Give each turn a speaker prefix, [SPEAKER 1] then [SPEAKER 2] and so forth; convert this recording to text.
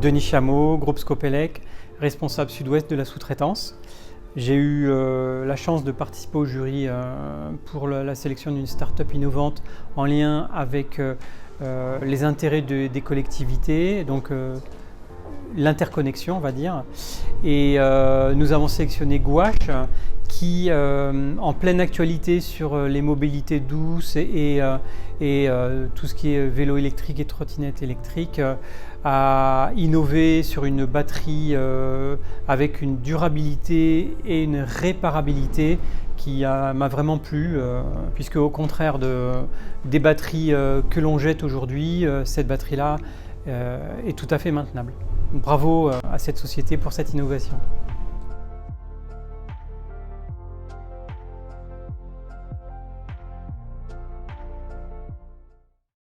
[SPEAKER 1] Denis Chameau, groupe Scopelec, responsable sud-ouest de la sous-traitance. J'ai eu la chance de participer au jury pour la sélection d'une start-up innovante en lien avec les intérêts des collectivités, donc l'interconnexion on va dire. Et nous avons sélectionné Gouache qui, en pleine actualité sur les mobilités douces et tout ce qui est vélo électrique et trottinette électrique, a innové sur une batterie avec une durabilité et une réparabilité qui m'a vraiment plu, puisque au contraire des batteries que l'on jette aujourd'hui, cette batterie-là est tout à fait maintenable. Bravo à cette société pour cette innovation.